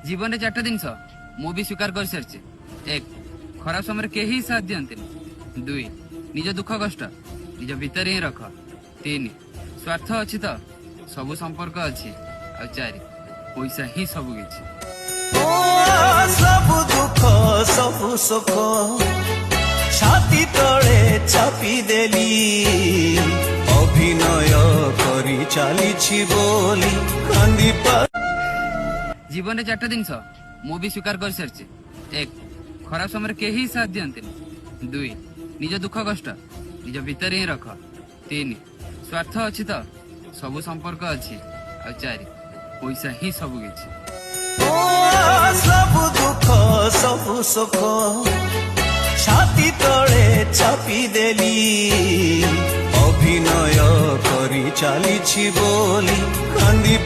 जीवन चार्टा जिनस भी स्वीकार कर सारी। एक, खराब समय केही साथ दियंती। दुई, निज दुख कष्ट निज भितर ही रख। तीन, स्वार्थ अच्छी तो सबु संपर्क अच्छी। और चार, पैसा ही सब किछि। सबु दुख सबु सुख छाती तले चापी देली अभिनय करी चली बोली कांदी जीवन चार्टा जिनस भी स्वीकार कर सारी। एक, खराब समय केही साथ दियंती। दुई, निज दुख कष्ट निज भितर ही रख। तीन, स्वार्थ अच्छी तो सबु संपर्क अच्छी। और चार, पैसा ही सब किछि। सबु दुख सबु सुख छाती तले चापी देली अभिनय करी चली बोली कांदी